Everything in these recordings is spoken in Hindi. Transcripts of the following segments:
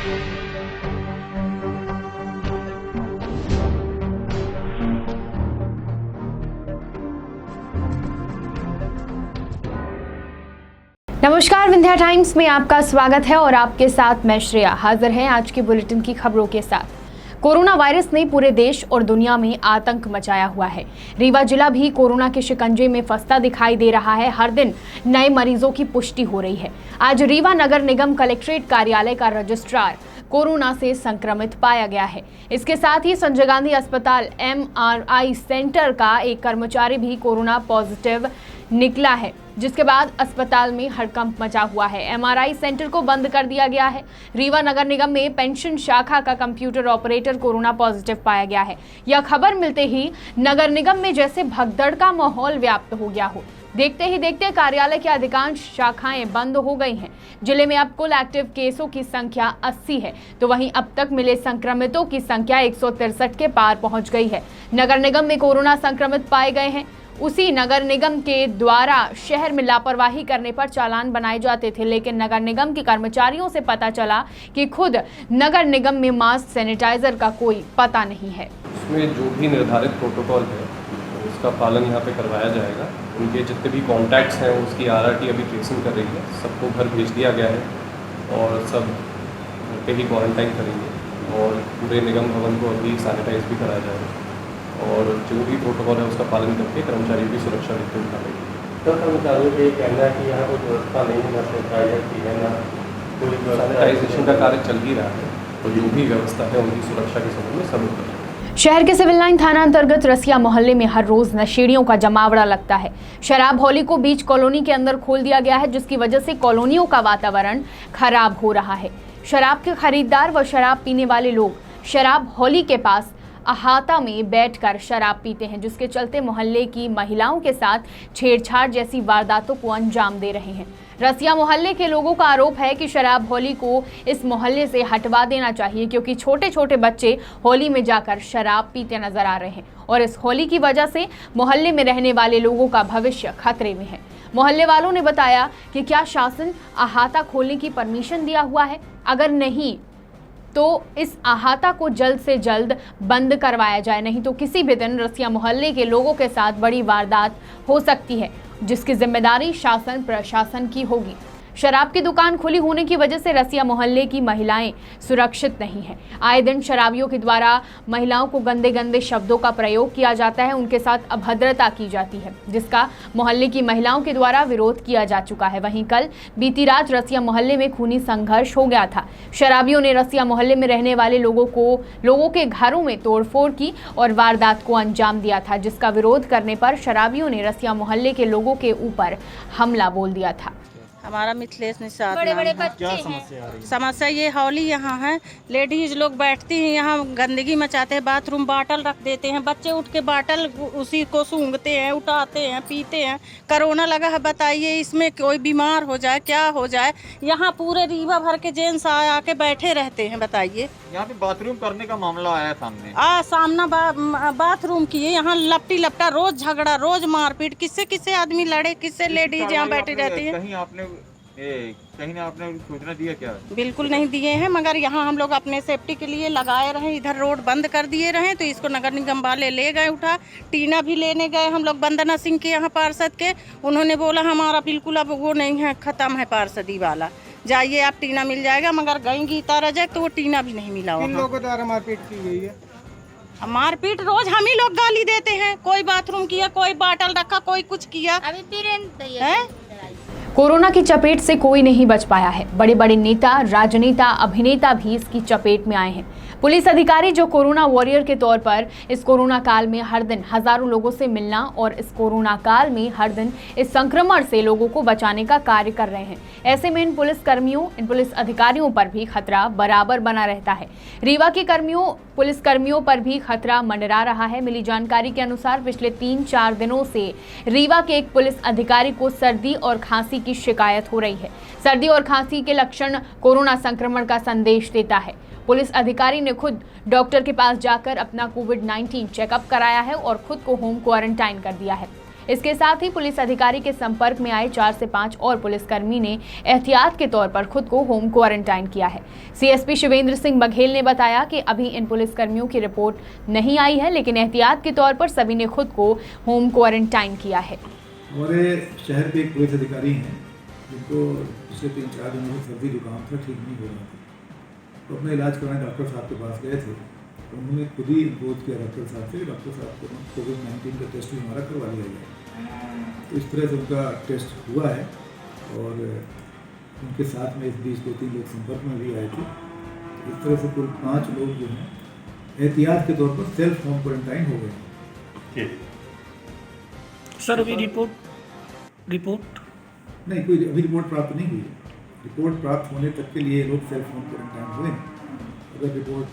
नमस्कार, विंध्या टाइम्स में आपका स्वागत है और आपके साथ मैं श्रेया हाजिर है आज की बुलेटिन की खबरों के साथ। कोरोना वायरस ने पूरे देश और दुनिया में आतंक मचाया हुआ है। रीवा जिला भी कोरोना के शिकंजे में फंसता दिखाई दे रहा है। हर दिन नए मरीजों की पुष्टि हो रही है। आज रीवा नगर निगम कलेक्ट्रेट कार्यालय का रजिस्ट्रार कोरोना से संक्रमित पाया गया है। इसके साथ ही संजय गांधी अस्पताल MRI सेंटर का एक कर्मचारी भी कोरोना पॉजिटिव निकला है, जिसके बाद अस्पताल में हड़कंप मचा हुआ है। MRI सेंटर को बंद कर दिया गया है। रीवा नगर निगम में पेंशन शाखा का कंप्यूटर ऑपरेटर कोरोना पॉजिटिव पाया गया है। यह खबर मिलते ही नगर निगम में जैसे भगदड़ का माहौल व्याप्त हो गया हो। देखते ही देखते कार्यालय की अधिकांश शाखाएं बंद हो गई हैं। जिले में अब कुल एक्टिव केसों की संख्या 80 है, तो वहीं अब तक मिले संक्रमितों की संख्या 163 के पार पहुंच गई है। नगर निगम में कोरोना संक्रमित पाए गए हैं। उसी नगर निगम के द्वारा शहर में लापरवाही करने पर चालान बनाए जाते थे, लेकिन नगर निगम के कर्मचारियों से पता चला कि खुद नगर निगम में मास्क सैनिटाइजर का कोई पता नहीं है। उसमें जो भी निर्धारित प्रोटोकॉल है उसका पालन यहाँ पे करवाया जाएगा। उनके जितने भी कॉन्टैक्ट्स हैं उसकी RRT अभी ट्रेसिंग कर रही है। सबको घर भेज दिया गया है और सब घर पे ही क्वारंटाइन करेंगे और पूरे निगम भवन को अभी सैनिटाइज भी कराया जाएगा और जो भी प्रोटोकॉल है उसका पालन करके कर्मचारियों की सुरक्षा बिल्कुल उठाएगी। तो कर्मचारियों के कहना है कि यहाँ कोई व्यवस्था नहीं है, ना सैनिटाइजर की है, ना कोई सैनिटाइजेशन का कार्य चल ही रहा है और जो भी व्यवस्था है उनकी सुरक्षा के संबंध में सब। शहर के सिविल लाइन थाना अंतर्गत रसिया मोहल्ले में हर रोज नशेड़ियों का जमावड़ा लगता है। शराब हॉली को बीच कॉलोनी के अंदर खोल दिया गया है, जिसकी वजह से कॉलोनियों का वातावरण खराब हो रहा है। शराब के खरीदार व शराब पीने वाले लोग शराब हॉली के पास अहाता में बैठकर शराब पीते हैं, जिसके चलते मोहल्ले की महिलाओं के साथ छेड़छाड़ जैसी वारदातों को अंजाम दे रहे हैं। रसिया मोहल्ले के लोगों का आरोप है कि शराब होली को इस मोहल्ले से हटवा देना चाहिए, क्योंकि छोटे छोटे बच्चे होली में जाकर शराब पीते नजर आ रहे हैं और इस होली की वजह से मोहल्ले में रहने वाले लोगों का भविष्य खतरे में है। मोहल्ले वालों ने बताया कि क्या शासन अहाता खोलने की परमिशन दिया हुआ है? अगर नहीं तो इस अहाता को जल्द से जल्द बंद करवाया जाए, नहीं तो किसी भी दिन रसिया मोहल्ले के लोगों के साथ बड़ी वारदात हो सकती है, जिसकी जिम्मेदारी शासन प्रशासन की होगी। शराब की दुकान खुली होने की वजह से रसिया मोहल्ले की महिलाएं सुरक्षित नहीं हैं। आए दिन शराबियों के द्वारा महिलाओं को गंदे गंदे शब्दों का प्रयोग किया जाता है, उनके साथ अभद्रता की जाती है, जिसका मोहल्ले की महिलाओं के द्वारा विरोध किया जा चुका है। वहीं कल बीती रात रसिया मोहल्ले में खूनी संघर्ष हो गया था। शराबियों ने रसिया मोहल्ले में रहने वाले लोगों के घरों में तोड़फोड़ की और वारदात को अंजाम दिया था, जिसका विरोध करने पर शराबियों ने रसिया मोहल्ले के लोगों के ऊपर हमला बोल दिया था। हमारा मिथिलेश निषाद बड़े बड़े नाम है। बच्चे हैं। समस्या ये हौली यहाँ है, लेडीज लोग बैठती हैं यहाँ, गंदगी मचाते हैं, बाथरूम बाटल रख देते हैं, बच्चे उठ के बाटल उसी को सूंघते हैं, उठाते हैं, पीते हैं। कोरोना लगा है, बताइए इसमें कोई बीमार हो जाए, क्या हो जाए। यहाँ पूरे रीवा भर के जेंट्स आके बैठे रहते हैं, बताइए। यहाँ पे बाथरूम करने का मामला आया सामने। सामना बाथरूम की है, यहाँ लपटी लपटा, रोज झगड़ा, रोज मारपीट, किससे किससे आदमी लड़े, किससे लेडीज यहाँ बैठी रहती है। कहीं आपने सूचना दिया क्या? बिल्कुल नहीं दिए हैं, मगर यहाँ हम लोग अपने सेफ्टी के लिए लगाए रहे, इधर रोड बंद कर दिए रहे, तो इसको नगर निगम वाले ले गए उठा। टीना भी लेने गए हम लोग वंदना सिंह के यहाँ पार्षद के, उन्होंने बोला हमारा बिल्कुल अब वो नहीं है, खत्म है पार्षदी वाला, जाइए आप टीना मिल जाएगा। मगर गई गीता रजक तो वो टीना भी नहीं मिला। किन लोगों द्वारा मारपीट की गई है? मारपीट रोज हम ही लोग गाली देते हैं, कोई बाथरूम किया, कोई बाटल रखा, कोई कुछ किया। अभी पीरें है कोरोना की चपेट से कोई नहीं बच पाया है। बड़े बड़े नेता, राजनेता, अभिनेता भी इसकी चपेट में आए हैं। पुलिस अधिकारी जो कोरोना वॉरियर के तौर पर इस कोरोना काल में हर दिन हजारों लोगों से मिलना और इस कोरोना काल में हर दिन इस संक्रमण से लोगों को बचाने का कार्य कर रहे हैं। ऐसे में इन पुलिस अधिकारियों पर भी खतरा बराबर बना रहता है। रीवा के पुलिसकर्मियों पर भी खतरा मंडरा रहा है। मिली जानकारी के अनुसार पिछले 3-4 दिनों से रीवा के एक पुलिस अधिकारी को सर्दी और खांसी की शिकायत हो रही है। सर्दी और खांसी के लक्षण कोरोना संक्रमण का संदेश देता है। पुलिस अधिकारी ने खुद डॉक्टर के पास जाकर अपना कोविड-19 चेकअप कराया है और खुद को होम क्वारंटाइन कर दिया है। इसके साथ ही पुलिस अधिकारी के संपर्क में आए 4 से 5 और पुलिसकर्मी ने एहतियात के तौर पर खुद को होम क्वारंटाइन किया है। सीएसपी शिवेंद्र सिंह बघेल ने बताया कि अभी इन पुलिसकर्मियों की रिपोर्ट नहीं आई है, लेकिन एहतियात के तौर पर सभी ने खुद को होम क्वारंटाइन किया है। हमारे शहर के एक पुलिस अधिकारी हैं जिनको पिछले 3-4 दिनों से सर्दी जुकाम था, ठीक नहीं हो रहा था, तो अपना इलाज कराने डॉक्टर साहब के पास गए थे। तो उन्होंने खुद ही इम्पोज किया डॉक्टर साहब से, डॉक्टर साहब को कोविड-19 का टेस्ट भी हमारा करवा लिया गया। तो इस तरह से उनका टेस्ट हुआ है और उनके साथ में इस बीच 2-3 लोग संपर्क में भी आए थे। इस तरह से कुल 5 लोग जो हैं एहतियात के तौर पर सेल्फ होम क्वारंटाइन हो गए। सर अभी रिपोर्ट नहीं, कोई अभी रिपोर्ट प्राप्त नहीं हुई है। रिपोर्ट प्राप्त होने तक के लिए लोग सेल्फ होम क्वारंटाइन हुए हैं। अगर रिपोर्ट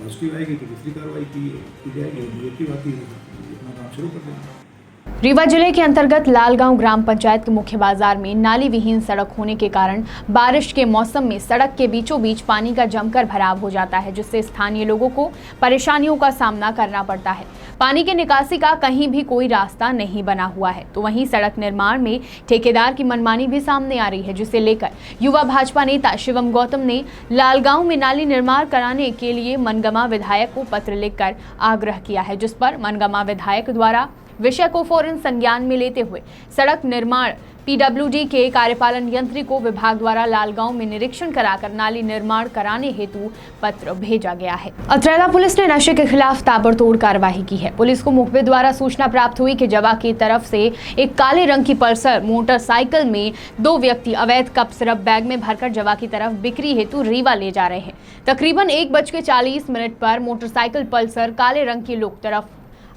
पॉजिटिव आएगी तो दूसरी कार्रवाई की जाएगी, नेगेटिव आती है तो अपना काम शुरू कर देंगे। रीवा जिले के अंतर्गत लालगांव ग्राम पंचायत के मुख्य बाजार में नाली विहीन सड़क होने के कारण बारिश के मौसम में सड़क के बीचों बीच पानी का जमकर भराव हो जाता है, जिससे स्थानीय लोगों को परेशानियों का सामना करना पड़ता है। पानी की निकासी का कहीं भी कोई रास्ता नहीं बना हुआ है, तो वहीं सड़क निर्माण में ठेकेदार की मनमानी भी सामने आ रही है, जिसे लेकर युवा भाजपा नेता शिवम गौतम ने लालगांव में नाली निर्माण कराने के लिए मनगमा विधायक को पत्र लिखकर आग्रह किया है, जिस पर मनगमा विधायक द्वारा विषय को फौरन संज्ञान में लेते हुए सड़क निर्माण पीडब्ल्यूडी के कार्यपालन यंत्री को विभाग द्वारा लालगांव में निरीक्षण कराकर नाली निर्माण कराने हेतु पत्र भेजा गया है। अतरेला पुलिस ने नशे के खिलाफ ताबड़तोड़ कार्रवाई की है। पुलिस को मुखबिर द्वारा सूचना प्राप्त हुई कि जवा की तरफ से एक काले रंग की पल्सर मोटरसाइकिल में 2 व्यक्ति अवैध कप सिरप बैग में भरकर जवा की तरफ बिक्री हेतु रीवा ले जा रहे हैं। तकरीबन 1:40 पर मोटरसाइकिल पल्सर काले रंग की लोग तरफ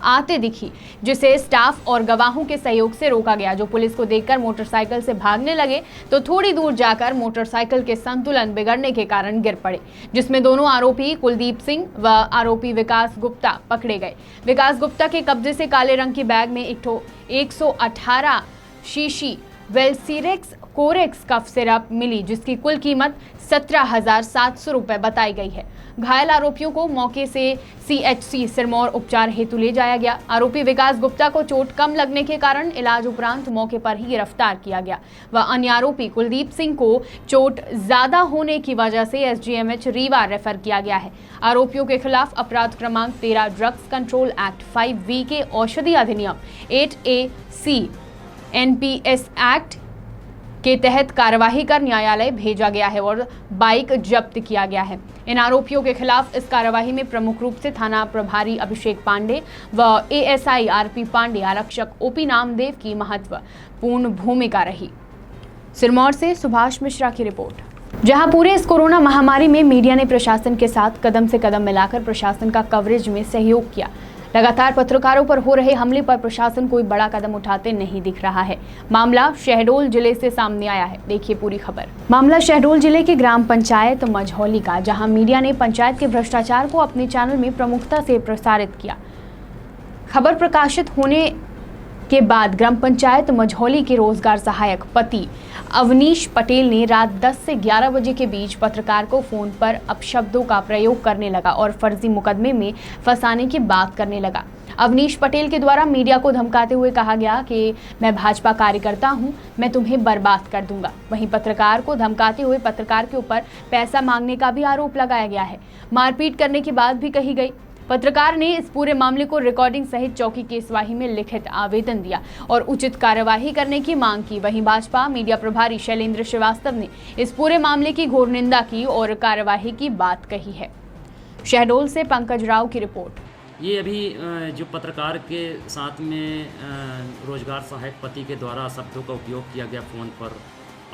आते दिखी, जिसे स्टाफ और गवाहों के सहयोग से रोका गया, जो पुलिस को देखकर मोटरसाइकिल से भागने लगे तो थोड़ी दूर जाकर मोटरसाइकिल के संतुलन बिगड़ने के कारण गिर पड़े, जिसमें दोनों आरोपी कुलदीप सिंह व आरोपी विकास गुप्ता पकड़े गए। विकास गुप्ता के कब्जे से काले रंग की बैग में 118 शीशी वेल्सिरेक्स कोरेक्स कफ सिरप मिली, जिसकी कुल कीमत 17,700 रुपए बताई गई है। घायल आरोपियों को मौके से CHC सिरमौर उपचार हेतु ले जाया गया। आरोपी विकास गुप्ता को चोट कम लगने के कारण इलाज उपरांत मौके पर ही गिरफ्तार किया गया व अन्य आरोपी कुलदीप सिंह को चोट ज्यादा होने की वजह से SGMH रीवा रेफर किया गया है। आरोपियों के खिलाफ अपराध क्रमांक 13 ड्रग्स कंट्रोल एक्ट 5V के औषधि अधिनियम 8AC NPS एक्ट के तहत कार्यवाही कर न्यायालय भेजा गया है और बाइक जब्त किया गया है। इन आरोपियों के खिलाफ इस कार्यवाही में प्रमुख रूप से थाना प्रभारी अभिषेक पांडे व ASI RP पांडे, आरक्षक OP नामदेव की महत्वपूर्ण भूमिका रही। सिरमौर से सुभाष मिश्रा की रिपोर्ट। जहां पूरे इस कोरोना महामारी में मीडिया ने प्रशासन के साथ कदम से कदम मिलाकर प्रशासन का कवरेज में सहयोग किया। लगातार पत्रकारों पर हो रहे हमले पर प्रशासन कोई बड़ा कदम उठाते नहीं दिख रहा है। मामला शहडोल जिले से सामने आया है, देखिए पूरी खबर। मामला शहडोल जिले के ग्राम पंचायत मझौली का, जहां मीडिया ने पंचायत के भ्रष्टाचार को अपने चैनल में प्रमुखता से प्रसारित किया। खबर प्रकाशित होने के बाद ग्राम पंचायत मझौली के रोजगार सहायक पति अवनीश पटेल ने रात 10 से 11 बजे के बीच पत्रकार को फोन पर अपशब्दों का प्रयोग करने लगा और फर्जी मुकदमे में फंसाने की बात करने लगा। अवनीश पटेल के द्वारा मीडिया को धमकाते हुए कहा गया कि मैं भाजपा कार्यकर्ता हूं, मैं तुम्हें बर्बाद कर दूंगा। वहीं पत्रकार को धमकाते हुए पत्रकार के ऊपर पैसा मांगने का भी आरोप लगाया गया है। मारपीट करने की बात भी कही गई। पत्रकार ने इस पूरे मामले को रिकॉर्डिंग सहित चौकी केसवाही में लिखित आवेदन दिया और उचित कार्यवाही करने की मांग की। वहीं भाजपा मीडिया प्रभारी शैलेंद्र श्रीवास्तव ने इस पूरे मामले की घोर निंदा की और कार्यवाही की बात कही है। शहडोल से पंकज राव की रिपोर्ट। ये अभी जो पत्रकार के साथ में रोजगार सहायक पति के द्वारा शब्दों का उपयोग किया गया फ़ोन पर,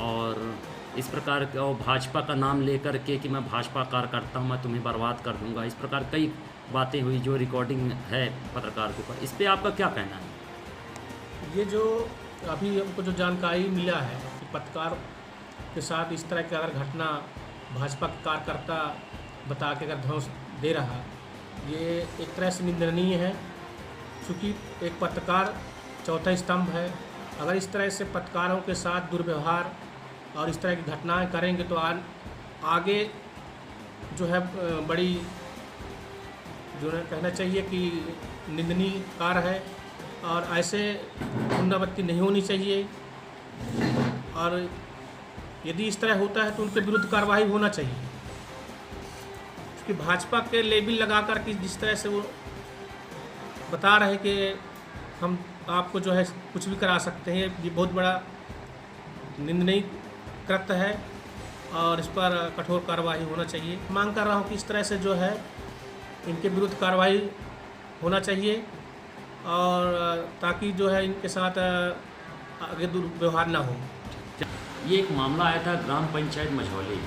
और इस प्रकार और भाजपा का नाम लेकर के कि मैं भाजपा कार्यकर्ता हूँ, मैं तुम्हें बर्बाद कर दूंगा, इस प्रकार कई बातें हुई जो रिकॉर्डिंग है पत्रकार के ऊपर। इस पर आपका क्या कहना है? ये जो अभी हमको जो जानकारी मिला है कि पत्रकार के साथ इस तरह की अगर घटना भाजपा के कार्यकर्ता बता के अगर ध्वंस दे रहा, ये एक तरह से निंदनीय है। चूँकि एक पत्रकार चौथा स्तंभ है। अगर इस तरह से पत्रकारों के साथ दुर्व्यवहार और इस तरह की घटनाएं करेंगे तो आगे जो है बड़ी जो है कहना चाहिए कि निंदनीय कार्य है। और ऐसे पुनरावृत्ति नहीं होनी चाहिए। और यदि इस तरह होता है तो उनके विरुद्ध कार्रवाई होना चाहिए। क्योंकि भाजपा के लेबल लगा कर के जिस तरह से वो बता रहे कि हम आपको जो है कुछ भी करा सकते हैं, ये बहुत बड़ा निंदनीय कृत्य है और इस पर कठोर कार्रवाई होना चाहिए। मांग कर रहा हूँ कि इस तरह से जो है इनके विरुद्ध कार्रवाई होना चाहिए और ताकि जो है इनके साथ आगे दुर्व्यवहार ना हो। ये एक मामला आया था ग्राम पंचायत मझौली,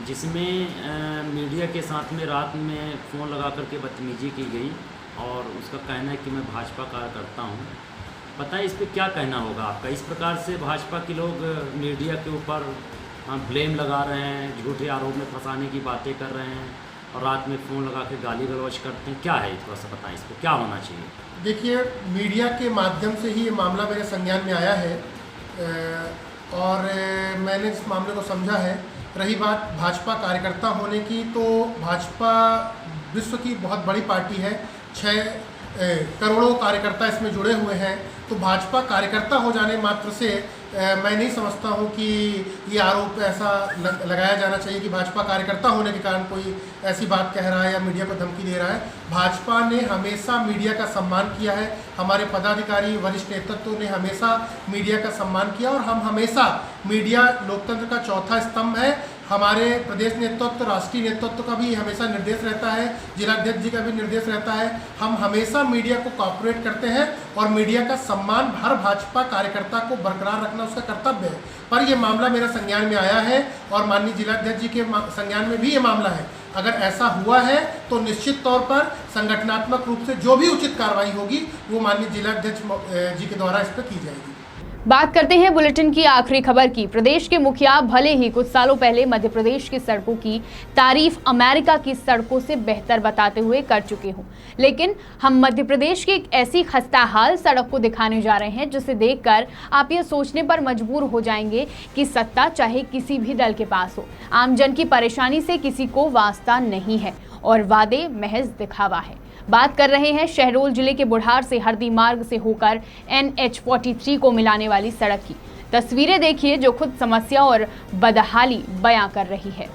जिसमें मीडिया के साथ में रात में फ़ोन लगा करके बदतमीजी की गई और उसका कहना है कि मैं भाजपा कार्यकर्ता हूँ। पता है इस पर क्या कहना होगा आपका? इस प्रकार से भाजपा के लोग मीडिया के ऊपर ब्लेम लगा रहे हैं, झूठे आरोप में फंसाने की बातें कर रहे हैं और रात में फ़ोन लगा के गाली गलौज करते हैं। क्या है, थोड़ा सा बताएं, इस पर क्या होना चाहिए? देखिए, मीडिया के माध्यम से ही ये मामला मेरे संज्ञान में आया है और मैंने इस मामले को समझा है। रही बात भाजपा कार्यकर्ता होने की, तो भाजपा विश्व की बहुत बड़ी पार्टी है, 6 करोड़ों कार्यकर्ता इसमें जुड़े हुए हैं। तो भाजपा कार्यकर्ता हो जाने मात्र से मैं नहीं समझता हूँ कि ये आरोप ऐसा लगाया जाना चाहिए कि भाजपा कार्यकर्ता होने के कारण कोई ऐसी बात कह रहा है या मीडिया को धमकी दे रहा है। भाजपा ने हमेशा मीडिया का सम्मान किया है, हमारे पदाधिकारी वरिष्ठ नेतृत्व ने हमेशा मीडिया का सम्मान किया और हम हमेशा, मीडिया लोकतंत्र का चौथा स्तंभ है। हमारे प्रदेश नेतृत्व, राष्ट्रीय नेतृत्व का भी हमेशा निर्देश रहता है, जिलाध्यक्ष जी का भी निर्देश रहता है। हम हमेशा मीडिया को कॉपरेट करते हैं और मीडिया का सम्मान हर भाजपा कार्यकर्ता को बरकरार रखना उसका कर्तव्य है। पर यह मामला मेरा संज्ञान में आया है और माननीय जिलाध्यक्ष जी के संज्ञान में भी ये मामला है। अगर ऐसा हुआ है तो निश्चित तौर पर संगठनात्मक रूप से जो भी उचित कार्रवाई होगी वो माननीय जिलाध्यक्ष जी के द्वारा इस पर की जाएगी। बात करते हैं बुलेटिन की आखिरी खबर की। प्रदेश के मुखिया भले ही कुछ सालों पहले मध्य प्रदेश की सड़कों की तारीफ अमेरिका की सड़कों से बेहतर बताते हुए कर चुके हों, लेकिन हम मध्य प्रदेश की एक ऐसी खस्ताहाल सड़क को दिखाने जा रहे हैं जिसे देखकर आप ये सोचने पर मजबूर हो जाएंगे कि सत्ता चाहे किसी भी दल के पास हो, आमजन की परेशानी से किसी को वास्ता नहीं है और वादे महज दिखावा है। बात कर रहे हैं शहडोल जिले के बुढ़ार से हरदी मार्ग से होकर NH-43 को मिलाने वाली सड़क की। तस्वीरें देखिए जो खुद समस्या और बदहाली बयां कर रही है।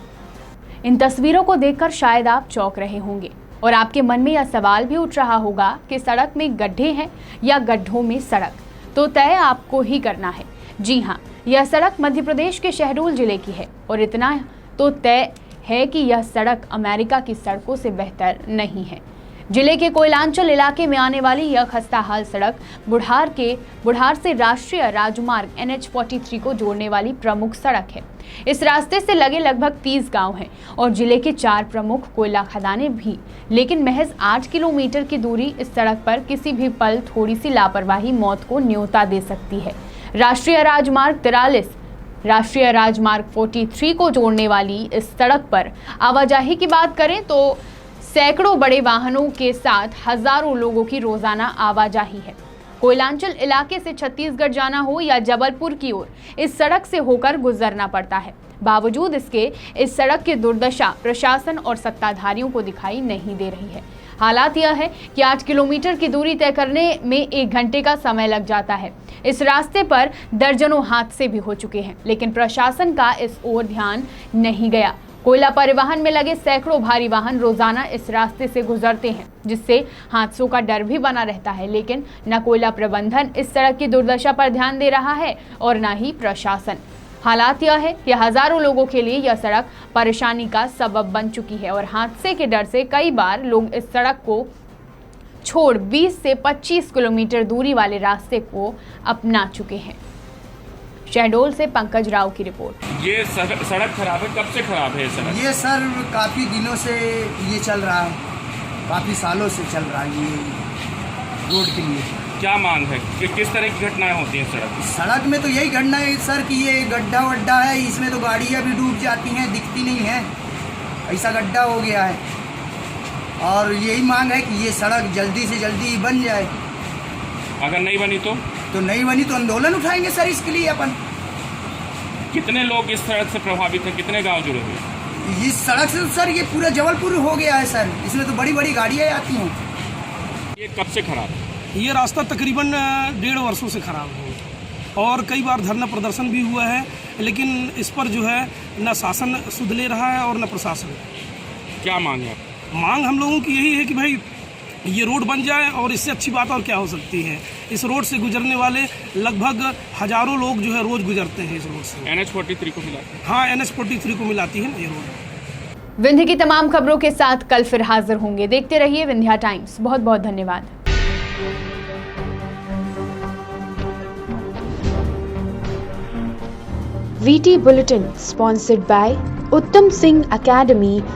इन तस्वीरों को देखकर शायद आप चौंक रहे होंगे और आपके मन में यह सवाल भी उठ रहा होगा कि सड़क में गड्ढे हैं या गड्ढों में सड़क, तो तय आपको ही करना है। जी हाँ, यह सड़क मध्य प्रदेश के शहडोल जिले की है और इतना तो तय है कि यह सड़क अमेरिका की सड़कों से बेहतर नहीं है। जिले के कोयलांचल इलाके में आने वाली यह खस्ताहाल सड़क बुढ़ार से राष्ट्रीय राजमार्ग NH-43 को जोड़ने वाली प्रमुख सड़क है। इस रास्ते से लगे लगभग 30 गांव हैं और जिले के 4 प्रमुख कोयला खदानें भी, लेकिन महज 8 किलोमीटर की दूरी इस सड़क पर किसी भी पल थोड़ी सी लापरवाही मौत को न्योता दे सकती है। राष्ट्रीय राजमार्ग 43 राष्ट्रीय राजमार्ग 43 को जोड़ने वाली इस सड़क पर आवाजाही की बात करें तो सैकड़ों बड़े वाहनों के साथ हजारों लोगों की रोजाना आवाजाही है। कोयलांचल इलाके से छत्तीसगढ़ जाना हो या जबलपुर की ओर इस सड़क से होकर गुजरना पड़ता है। बावजूद इसके इस सड़क की दुर्दशा प्रशासन और सत्ताधारियों को दिखाई नहीं दे रही है। हालात यह है कि 8 किलोमीटर की दूरी तय करने में 1 घंटे का समय लग जाता है। इस रास्ते पर दर्जनों हादसे भी हो चुके हैं, लेकिन प्रशासन का इस ओर ध्यान नहीं गया। कोयला परिवहन में लगे सैकड़ों भारी वाहन रोजाना इस रास्ते से गुजरते हैं, जिससे हादसों का डर भी बना रहता है, लेकिन न कोयला प्रबंधन इस सड़क की दुर्दशा पर ध्यान दे रहा है और न ही प्रशासन। हालात यह है कि हजारों लोगों के लिए यह सड़क परेशानी का सबब बन चुकी है और हादसे के डर से कई बार लोग इस सड़क को छोड़ 20 से 25 किलोमीटर दूरी वाले रास्ते को अपना चुके हैं। शहडोल से पंकज राव की रिपोर्ट। ये सड़क खराब है, कब से खराब है सड़क? ये सर काफ़ी दिनों से ये चल रहा है, काफ़ी सालों से चल रहा है ये रोड के लिए। क्या मांग है कि किस तरह की घटनाएं होती हैं सड़क में? तो यही घटना है सर कि ये गड्ढा वड्ढा है, इसमें तो गाड़ियाँ भी डूब जाती हैं, दिखती नहीं है, ऐसा गड्ढा हो गया है। और यही मांग है कि ये सड़क जल्दी से जल्दी बन जाए। अगर नहीं बनी तो नहीं बनी तो आंदोलन उठाएंगे सर इसके लिए अपन। कितने लोग इस सड़क से प्रभावित हैं, कितने गांव जुड़े हुए? इस सड़क से सर ये पूरा जबलपुर हो गया है सर, इसमें तो बड़ी बड़ी गाड़ियाँ आती हैं। ये कब से खराब है? ये रास्ता तकरीबन 1.5 वर्षों से ख़राब है और कई बार धरना प्रदर्शन भी हुआ है, लेकिन इस पर जो है न शासन सुध ले रहा है और न प्रशासन। क्या मांग है? मांग हम लोगों की यही है कि भाई ये रोड बन जाए और इससे अच्छी बात और क्या हो सकती है। इस रोड से गुजरने वाले लगभग हज़ारों लोग जो है रोज़ गुजरते हैं इस रोड से। NH43 को मिलाती है? हाँ, NH43 को मिलाती है ना ये रोड। विंध्य की तमाम खबरों के साथ कल फिर हाजिर होंगे। देखते रहिए विंध्या टाइम्स। बहुत बहुत धन्यवाद। VT Bulletin sponsored by Uttam Singh Academy,